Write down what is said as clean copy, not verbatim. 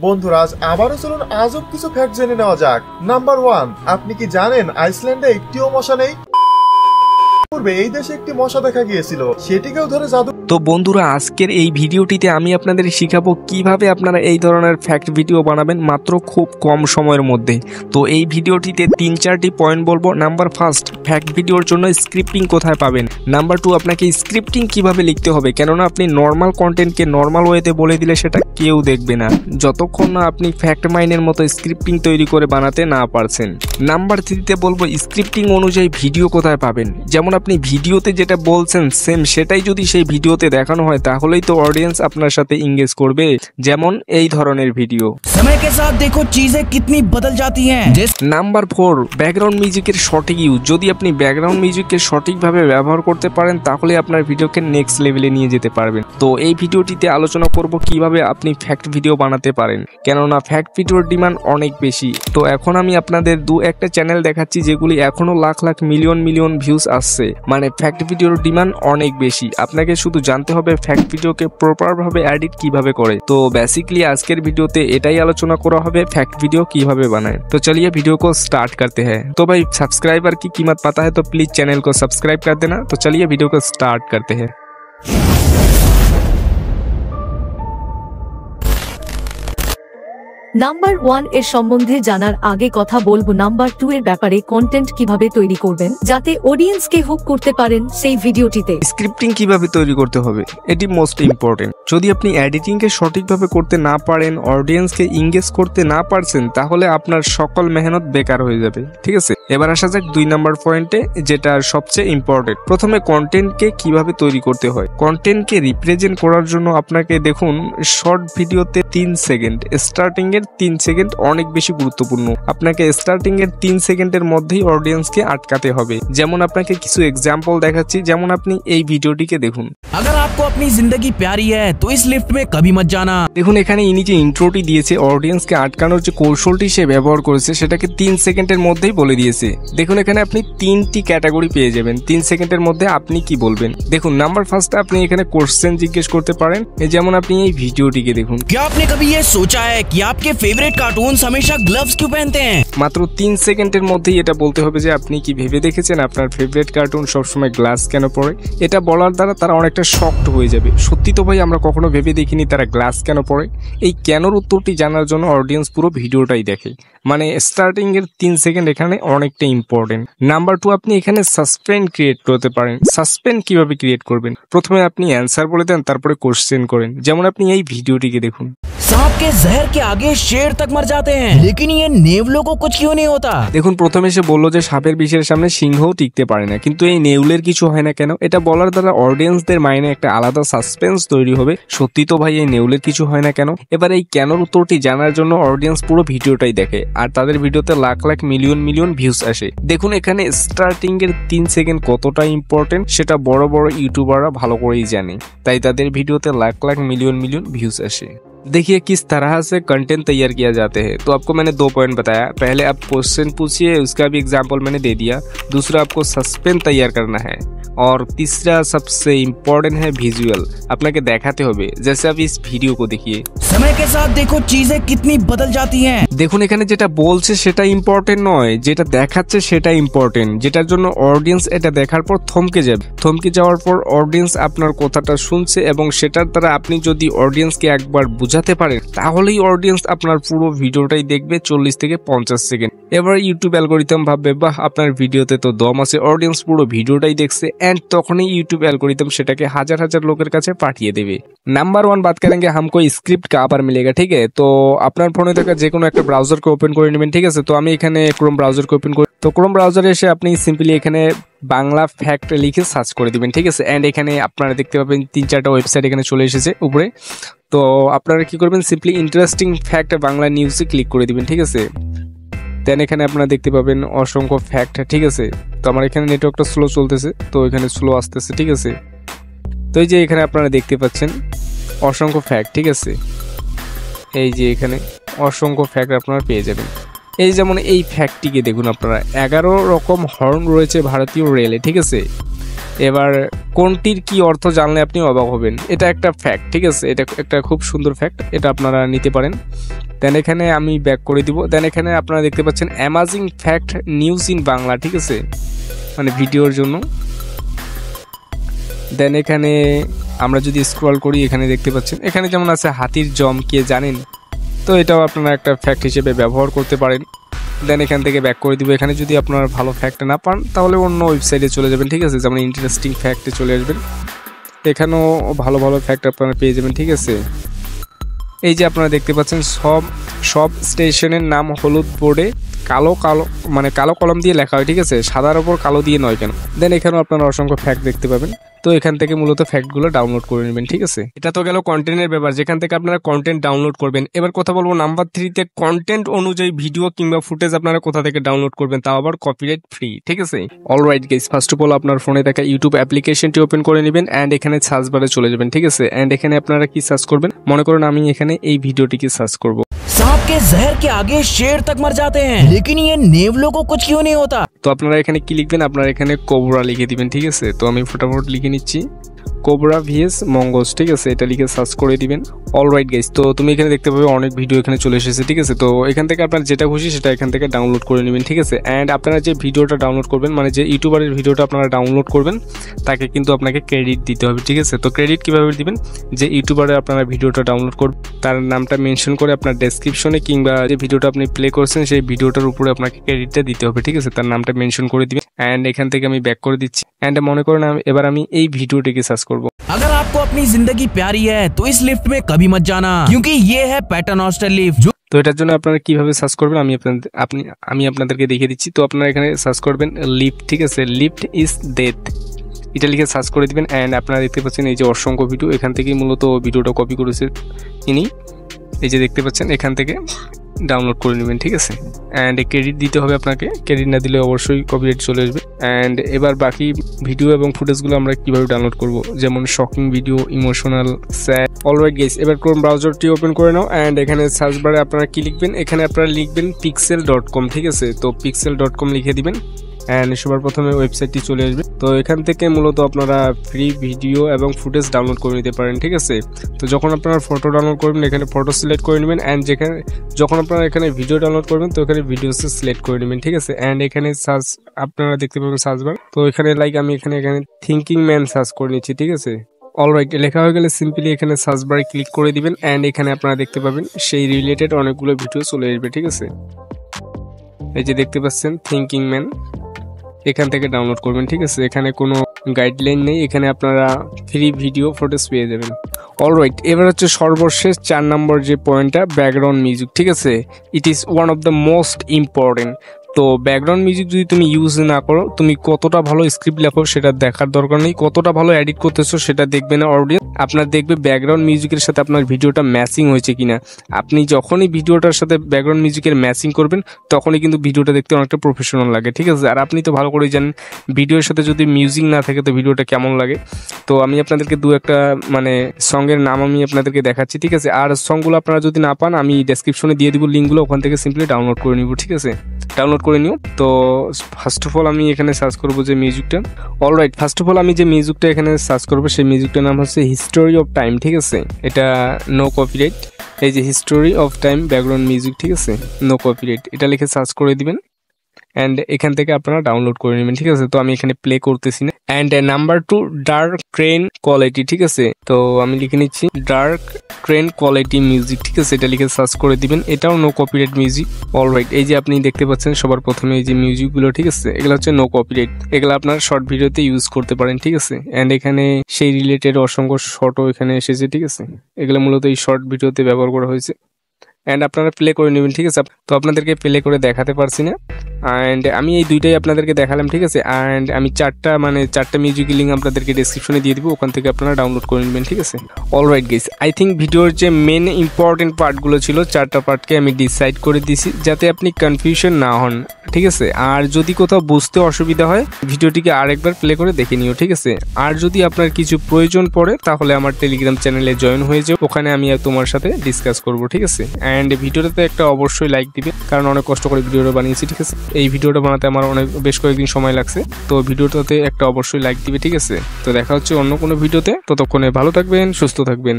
বন্ধুরা আজ আবারও চলুন আজব কিছু ফ্যাক্ট জেনে নেওয়া যাক। নাম্বার 1, আপনি কি জানেন আইসল্যান্ডে একটিও মশা নেই? পূর্বে এই দেশে একটি মশা দেখা গিয়েছিল, সেটিকেও ধরে জাদু। তো বন্ধুরা আজকের এই ভিডিওটিতে আমি আপনাদের শিখাবো কিভাবে আপনারা এই ধরনের ফ্যাক্ট ভিডিও বানাবেন মাত্র খুব কম সময়ের মধ্যে। তো এই ভিডিওটিতে 3-4টি পয়েন্ট বলবো। নাম্বার 1, ফ্যাক্ট ভিডিওর জন্য স্ক্রিপ্টিং কোথায় পাবেন। নাম্বার 2, আপনাকে স্ক্রিপ্টিং কিভাবে লিখতে হবে, কেননা আপনি নর্মাল কন্টেন্টকে নর্মাল ওয়েতে বলে দিলে সেটা কেউ দেখবে না যতক্ষণ না আপনি ফ্যাক্ট মাইনের মতো স্ক্রিপ্টিং তৈরি করে বানাতে না পারছেন। নাম্বার 3তে বলবো স্ক্রিপ্টিং অনুযায়ী ভিডিও কোথায় পাবেন। যেমন আপনি ভিডিওতে যেটা বলছেন সেম সেটাই যদি সেই ভিডিওতে দেখানো হয় তাহলেই তো অডিয়েন্স আপনার সাথে এঙ্গেজ করবে। যেমন এই ধরনের ভিডিও। समय के साथ देखो चीजें कितनी बदल जाती हैं। নাম্বার 4, ব্যাকগ্রাউন্ড মিউজিকের সঠিক ইউজ। যদি আপনি ব্যাকগ্রাউন্ড মিউজিককে সঠিকভাবে ব্যবহার করতে পারেন তাহলে আপনার ভিডিওকে নেক্সট লেভেলে নিয়ে যেতে পারবেন। তো এই ভিডিওটিতে আলোচনা করব কিভাবে আপনি ফ্যাক্ট ভিডিও বানাতে পারেন, কেননা ফ্যাক্ট ভিডিওর ডিমান্ড অনেক বেশি। তো এখন আমি আপনাদের একটা চ্যানেল দেখাচ্ছি যেগুলি এখনো লাখ লাখ মিলিয়ন ভিউজ আসছে, মানে ফ্যাক্ট ভিডিওর ডিমান্ড অনেক বেশি। আপনাকে শুধু জানতে হবে ফ্যাক্ট ভিডিওকে প্রপারভাবে এডিট কিভাবে করে। তো বেসিকলি আজকের ভিডিওতে এটাই আলোচনা করা হবে फैक्ट वीडियो किभाবে बनाएं। तो चलिए वीडियो को स्टार्ट करते हैं। तो भाई सब्सक्राइबर की कीमत पता है तो प्लीज चैनल को सब्सक्राइब कर देना। तो चलिए वीडियो को स्टार्ट करते हैं। নাম্বার 1 এর সম্বন্ধে জানার আগে কথা বলবো নাম্বার 2 এর ব্যাপারে, কন্টেন্ট কিভাবে তৈরি করবেন যাতে অডিয়েন্সকে হুক করতে পারেন সেই ভিডিওটিতে। স্ক্রিপ্টিং কিভাবে তৈরি করতে হবে এটি মোস্ট ইম্পর্টেন্ট। যদি আপনি এডিটিং কে সঠিকভাবে করতে না পারেন, অডিয়েন্সকে এঙ্গেজ করতে না পারছেন, তাহলে আপনার সকল মেহনত বেকার হয়ে যাবে। ঠিক আছে, এবার আসা যাক 2 নাম্বার পয়েন্টে, যেটা সবচেয়ে ইম্পর্টেন্ট। প্রথমে কন্টেন্টকে কিভাবে তৈরি করতে হয়। কন্টেন্টকে রিপ্রেজেন্ট করার জন্য আপনাকে দেখুন শর্ট ভিডিওতে 3 সেকেন্ড, স্টার্টিং এর 3 সেকেন্ড অনেক বেশি গুরুত্বপূর্ণ। আপনাকে স্টার্টিং এর 3 সেকেন্ডের মধ্যেই অডিয়েন্সকে আটকাতে হবে। যেমন আপনাকে কিছু এক্সাম্পল দেখাচ্ছি, যেমন আপনি এই ভিডিওটিকে দেখুন। अगर आपको अपनी जिंदगी प्यारी है तो इस लिफ्ट में कभी मत जाना। দেখুন এখানে ইনি যে ইন্ট্রোটি দিয়েছে, অডিয়েন্সকে আটকানোর যে কৌশলটি সে ব্যবহার করেছে সেটাকে 3 সেকেন্ডের মধ্যেই বলে দিয়েছে। দেখুন এখানে আপনি 3টি ক্যাটাগরি পেয়ে যাবেন। 3 সেকেন্ডের মধ্যে আপনি কি বলবেন। দেখুন নাম্বার 1, আপনি এখানে কোশ্চেন জিজ্ঞেস করতে পারেন। যেমন আপনি এই ভিডিওটিকে দেখুন। क्या आपने कभी ये सोचा है कि आपके फेवरेट कार्टून्स हमेशा ग्लव्स क्यों पहनते हैं? মাত্র 3 সেকেন্ডের মধ্যেই এটা বলতে হবে যে আপনি কি ভেবে দেখেছেন আপনার ফেভারিট কার্টুন সবসময় গ্লাস কেন পরে। এটা বলার দ্বারা তারা অনেকটা শকড হয়ে যাবে। সত্যি তো ভাই আমরা কখনো ভেবে দেখিনি তারা গ্লাস কেন পরে। এই কেনর উত্তরটি জানার জন্য অডিয়েন্স পুরো ভিডিওটাই দেখে। মানে স্টার্টিং এর 3 সেকেন্ড এখানে অনেকটা ইম্পর্টেন্ট। নাম্বার 2, আপনি এখানে সাসপেন্স ক্রিয়েট করতে পারেন। সাসপেন্স কিভাবে ক্রিয়েট করবেন। প্রথমে আপনি অ্যান্সার বলে দেন, তারপরে কোশ্চেন করেন। যেমন আপনি এই ভিডিওটিকে দেখুন। सांप के जहर के आगे शेर तक मर जाते हैं, लेकिन ये नेवलों को कुछ क्यों नहीं होता? দেখুন প্রথমে সে বললো যে সাপের বিষের সামনে সিংহও টিকতে পারে না, কিন্তু এই নেউলের কিছু হয় না কেন। এটা বলার দ্বারা অডিয়েন্সদের মাইন্ডে একটা আলাদা সাসপেন্স তৈরি হবে। সত্যি তো ভাই এই নেউলের কিছু হয় না কেন। এবার এই কেনর উত্তরটি জানার জন্য অডিয়েন্স পুরো ভিডিওটাই দেখে, আর তাদের ভিডিওতে লাখ লাখ মিলিয়ন ভিউজ আসে। দেখুন এখানে স্টার্টিং এর 3 সেকেন্ড কতটা ইম্পর্টেন্ট সেটা বড় বড় ইউটিউবাররা ভালো করেই জানে, তাই তাদের ভিডিওতে লাখ লাখ মিলিয়ন ভিউজ আসে। देखिए किस तरह से कंटेंट तैयार किया जाते हैं। तो आपको मैंने 2 पॉइंट बताया। पहले आप क्वेश्चन पूछिए, उसका भी एग्जाम्पल मैंने दे दिया। दूसरा आपको सस्पेंस तैयार करना है, और तीसरा सबसे इम्पोर्टेंट है विजुअल। আপনাকে দেখাতে হবে। जैसे आप इस वीडियो को देखिए। समय के साथ देखो चीजें कितनी बदल जाती हैं। দেখুন এখানে যেটা বলছে সেটা ইম্পর্টেন্ট নয়, যেটা দেখাচ্ছে সেটা ইম্পর্টেন্ট, যেটার জন্য অডিয়েন্স এটা দেখার পর থমকে যাবে। থমকে যাওয়ার পর অডিয়েন্স আপনার কথাটা শুনছে এবং সেটার দ্বারা আপনি যদি অডিয়েন্সকে একবার বুঝাতে পারেন তাহলেই অডিয়েন্স আপনার পুরো ভিডিওটাই দেখবে 40 থেকে 50 সেকেন্ড। এবার ইউটিউব অ্যালগরিদম ভাববে বাহ আপনার ভিডিওতে তো দম আছে, অডিয়েন্স পুরো ভিডিওটাই দেখছে, एंड তখনই ইউটিউব অ্যালগরিদম সেটাকে হাজার হাজার লোকের কাছে পাঠিয়ে দেবে। নাম্বার 1 बात करेंगे हमको स्क्रिप्ट कहाँ पर मिलेगा। ठीक है, तो আপনার ফোনে থাকা যে কোনো একটা ব্রাউজারকে ওপেন করে নেবেন। ঠিক আছে, তো আমি এখানে ক্রোম ব্রাউজারকে ওপেন করি। তো ক্রোম ব্রাউজারে এসে আপনি সিম্পলি এখানে বাংলা ফ্যাক্ট লিখে সার্চ করে দিবেন। ঠিক আছে, এন্ড এখানে আপনারা দেখতে পাবেন 3-4টা ওয়েবসাইট এখানে চলে এসেছে উপরে। তো আপনারা কি করবেন, সিম্পলি ইন্টারেস্টিং ফ্যাক্ট বাংলা নিউজে ক্লিক করে দিবেন। ঠিক আছে, দেন এখানে আপনারা দেখতে পাবেন অসংখ্য ফ্যাক্ট। ঠিক আছে, তো আমার এখানে নেটওয়ার্কটা স্লো চলতেছে, তো এখানে স্লো আসতেছে। ঠিক আছে, তো এই যে এখানে আপনারা দেখতে পাচ্ছেন অসংখ্য ফ্যাক্ট। ঠিক আছে, এই যে এখানে অসংখ্য ফ্যাক্ট আপনারা পেয়ে যাবেন। এই যেমন এই ফ্যাক্টটিকে দেখুন আপনারা, 11 রকম হর্ন রয়েছে ভারতীয় রেলে। ঠিক আছে, এবার কোনটির কি অর্থ জানলে আপনি অবাক হবেন, এটা একটা ফ্যাক্ট, ঠিক আছে, এটা একটা খুব সুন্দর ফ্যাক্ট, এটা আপনারা নিতে পারেন। দেন এখানে আমি ব্যাক করে দিব। দেন এখানে আপনারা দেখতে পাচ্ছেন amazing fact news in Bangla, ঠিক আছে, মানে ভিডিওর জন্য। দেন এখানে আমরা যদি স্ক্রল করি এখানে দেখতে পাচ্ছেন এখানে যেমন আছে হাতির জম কে জানেন, তো এটাও আপনারা একটা ফ্যাক্ট হিসেবে ব্যবহার করতে পারেন। দেন এখান থেকে ব্যাক করে দিব। এখানে যদি আপনারা ভালো ফ্যাক্ট না পান তাহলে অন্য ওয়েবসাইটে চলে যাবেন, ঠিক আছে, যেমন ইন্টারেস্টিং ফ্যাক্টে চলে আসবেন, এখানেও ভালো ভালো ফ্যাক্ট আপনারা পেয়ে যাবেন, ঠিক আছে। এই যে আপনারা দেখতে পাচ্ছেন সব স্টেশনের নাম হলুদ বোর্ডে কালো কলম দিয়ে লেখা হয়, ঠিক আছে, সাদার ওপর কালো দিয়ে নয় কেন। দেন এখানেও আপনারা অসংখ্য ফ্যাক্ট দেখতে পাবেন। তো এখান থেকে মূলত ফ্যাক্টগুলো ডাউনলোড করে নেবেন, ঠিক আছে। এটা তো গেল কন্টেন্টের ব্যাপার, যেখান থেকে আপনারা কন্টেন্ট ডাউনলোড করবেন। এবার কথা বলবো নাম্বার 3তে, কন্টেন্ট অনুযায়ী ভিডিও কিংবা ফুটেজ আপনারা কোথা থেকে ডাউনলোড করবেন, তাও আবার কপিরাইট ফ্রি, ঠিক আছে। Alright guys, first of all আপনার ফোনে থাকা ইউটিউব অ্যাপ্লিকেশনটি ওপেন করে নেবেন অ্যান্ড এখানে সার্চ বারে চলে যাবেন, ঠিক আছে। অ্যান্ড এখানে আপনারা কি সার্চ করবেন, মনে করুন আমি এখানে এই ভিডিওটিকে সার্চ করব। सांप के जहर के आगे शेर तक मर जाते हैं, लेकिन ये नेवलों को कुछ क्यों नहीं होता। তো আপনারা এখানে কি লিখবেন, আপনারা এখানে কোবরা লিখে দিবেন, ঠিক আছে। তো আমি ফটাফট লিখে নিচ্ছি কোবরা ভিএস মঙ্গোস, ঠিক আছে, এটা লিখে সার্চ করে দিবেন। অলরাইট গাইস, তো তুমি এখানে দেখতে পাবে অনেক ভিডিও এখানে চলে এসেছে, ঠিক আছে। তো এখান থেকে আপনার যেটা খুশি সেটা এখান থেকে ডাউনলোড করে নেবেন, ঠিক আছে। অ্যান্ড আপনারা যে ভিডিওটা ডাউনলোড করবেন, মানে যে ইউটিউবারের ভিডিওটা আপনারা ডাউনলোড করবেন তাকে কিন্তু আপনাকে ক্রেডিট দিতে হবে, ঠিক আছে। তো ক্রেডিট কিভাবে দিবেন, যে ইউটিউবারে আপনারা ভিডিওটা ডাউনলোড করবেন তার নামটা মেনশন করে আপনার ডেসক্রিপশনে কিংবা যে ভিডিওটা আপনি প্লে করছেন সেই ভিডিওটার উপরে আপনাকে ক্রেডিটটা দিতে হবে, ঠিক আছে, তার নামটা মেনশন করে দিবেন। অ্যান্ড এখান থেকে আমি ব্যাক করে দিচ্ছি। অ্যান্ড মনে করেন এবার আমি এই ভিডিওটিকে সার্চ করব। अगर आपको अपनी जिंदगी प्यारी है तो इस लिफ्ट में कभी मत जाना, क्योंकि ये है पैटर्नोस्टर लिफ्ट। তো এটার জন্য আপনারা কিভাবে সার্চ করবেন আমি আপনাদেরকে দেখিয়ে দিচ্ছি। তো আপনারা এখানে সার্চ করবেন লিফট, ঠিক আছে, লিফট ইজ ডেথ, এটা লিখে সার্চ করে দিবেন। অ্যান্ড আপনারা দেখতে পাচ্ছেন এই যে অসংখ্য ভিডিও, এখান থেকেই মূলত ভিডিওটা কপি করেছে ইনি, এই যে দেখতে পাচ্ছেন, এখান থেকে ডাউনলোড করে নেবেন, ঠিক আছে। অ্যান্ড ক্রেডিট দিতে হবে আপনাকে, ক্রেডিট না দিলে অবশ্যই কপিরাইট চলে আসবে। অ্যান্ড এবার বাকি ভিডিও এবং ফুটেজগুলো আমরা কিভাবে ডাউনলোড করব, যেমন shocking video, emotional, sad. Alright guys, এবার ক্রোম ব্রাউজারটি ওপেন করে নাও। অ্যান্ড এখানে সার্চ বারে আপনারা কি লিখবেন, এখানে আপনারা লিখবেন pixel.com, ঠিক আছে। তো pixel.com লিখে দিবেন। অ্যান্ড সবার প্রথমে ওয়েবসাইটটি চলে আসবে। তো এখান থেকে মূলত আপনারা ফ্রি ভিডিও এবং ফুটেজ ডাউনলোড করে নিতে পারেন, ঠিক আছে। তো যখন আপনারা ফটো ডাউনলোড করবেন এখানে ফটো সিলেক্ট করে নেবেন। অ্যান্ড যখন আপনারা এখানে ভিডিও ডাউনলোড করবেন তো এখানে ভিডিওস সিলেক্ট করে নেবেন, ঠিক আছে। অ্যান্ড এখানে সার্চ আপনারা দেখতে পাবেন সার্চ বার। তো এখানে আমি এখানে থিঙ্কিং ম্যান সার্চ করে নিচ্ছি, ঠিক আছে। অলরাইট, লেখা হয়ে গেলে সিম্পলি এখানে সার্চ বারে ক্লিক করে দিবেন। অ্যান্ড এখানে আপনারা দেখতে পাবেন সেই রিলেটেড অনেকগুলো ভিডিও চলে আসবে, ঠিক আছে। এই যে দেখতে পাচ্ছেন থিঙ্কিং ম্যান, এখান থেকে ডাউনলোড করবেন, ঠিক আছে। এখানে কোনো গাইডলাইন নেই, এখানে আপনারা ফ্রি ভিডিও ফুটেজ পেয়ে যাবেন। অলরাইট, এবার হচ্ছে সর্বশেষ 4 নম্বর যে পয়েন্টটা, ব্যাকগ্রাউন্ড মিউজিক, ঠিক আছে। It is one of the most important. তো ব্যাকগ্রাউন্ড মিউজিক যদি তুমি ইউজ না করো, তুমি কতটা ভালো স্ক্রিপ্ট লেখো সেটা দেখার দরকার নেই, কতটা ভালো এডিট করতেছো সেটা দেখবে না অডিয়েন্স, আপনার দেখবে ব্যাকগ্রাউন্ড মিউজিকের সাথে আপনার ভিডিওটা ম্যাচিং হয়েছে কিনা। আপনি যখনই ভিডিওটার সাথে ব্যাকগ্রাউন্ড মিউজিকের ম্যাচিং করবেন তখনই কিন্তু ভিডিওটা দেখতে অনেকটা প্রফেশনাল লাগে, ঠিক আছে। আর আপনি তো ভালো করেই জানেন ভিডিওর সাথে যদি মিউজিক না থাকে তো ভিডিওটা কেমন লাগে। তো আমি আপনাদেরকে একটা সঙ্গের নাম আমি আপনাদেরকে দেখাচ্ছি, ঠিক আছে। আর সংগুলো আপনারা যদি না পান আমি ডেসক্রিপশনে দিয়ে দিব লিঙ্কগুলো, ওখান থেকে সিম্পলি ডাউনলোড করে নিব, ঠিক আছে, ডাউনলোড করে নিও। তো ফার্স্ট অফ অল আমি এখানে সার্চ করবো যে মিউজিকটা। অলরাইট, ফার্স্ট অফ অল আমি যে মিউজিকটা এখানে সার্চ করবো সেই মিউজিকটার নাম হচ্ছে হিস্টোরি অফ টাইম, ঠিক আছে। এটা নো কপিরাইট, এই যে history of time background music, ঠিক আছে, নো কপিরাইট, এটা লিখে সার্চ করে দিবেন। অ্যান্ড এখান থেকে আপনারা ডাউনলোড করে নেবেন, ঠিক আছে। তো আমি এখানে প্লে করতেছি না। And number 2, dark crane quality, ঠিক আছে। তো আমি লিখে নিচ্ছি ডার্ক ক্রেন কোয়ালিটি মিউজিক, ঠিক আছে, এটা লিখে সার্চ করে দিবেন। এটাও নো কপিরাইট মিউজিক। অলরাইট, এই যে আপনি দেখতে পাচ্ছেন সবার প্রথমে এই যে মিউজিকগুলো, ঠিক আছে, এগুলো হচ্ছে নো কপিরাইট, এগুলো আপনার শর্ট ভিডিওতে ইউজ করতে পারেন, ঠিক আছে। অ্যান্ড এখানে সেই রিলেটেড অসংখ্য শর্টও এখানে এসেছে, ঠিক আছে, এগুলো মূলত এই শর্ট ভিডিওতে ব্যবহার করা হয়েছে। অ্যান্ড আপনারা প্লে করে নেবেন, ঠিক আছে। তো আপনাদেরকে প্লে করে দেখাতে পারছি না, অ্যান্ড আমি এই দুইটাই আপনাদেরকে দেখালাম, ঠিক আছে। অ্যান্ড আমি চারটা মিউজিক লিঙ্ক আপনাদেরকে ডেসক্রিপশনে দিয়ে দিব, ওখান থেকে আপনারা ডাউনলোড করে নেবেন, ঠিক আছে। অলরাইট গাইস, আই থিঙ্ক ভিডিওর যে মেন ইম্পর্টেন্ট পার্টগুলো ছিল 4টা পার্টকে আমি ডিসাইড করে দিয়েছি যাতে আপনি কনফিউশন না হন, ঠিক আছে। আর যদি কোথাও বুঝতে অসুবিধা হয় ভিডিওটিকে আরেকবার প্লে করে দেখে নিও, ঠিক আছে। আর যদি আপনার কিছু প্রয়োজন পড়ে তাহলে আমার টেলিগ্রাম চ্যানেলে জয়েন হয়ে যাও, ওখানে আমি তোমার সাথে ডিসকাস করবো, ঠিক আছে। অ্যান্ড ভিডিওটাতে একটা অবশ্যই লাইক দিবে, কারণ অনেক কষ্ট করে ভিডিওটা বানিয়েছি, ঠিক আছে। এই ভিডিওটা বানাতে আমার বেশ কয়েকদিন সময় লাগছে। তো ভিডিওটাতে একটা অবশ্যই লাইক দিবে, ঠিক আছে? তো দেখা হচ্ছে অন্য কোনো ভিডিওতে, ততক্ষণে ভালো থাকবেন, সুস্থ থাকবেন।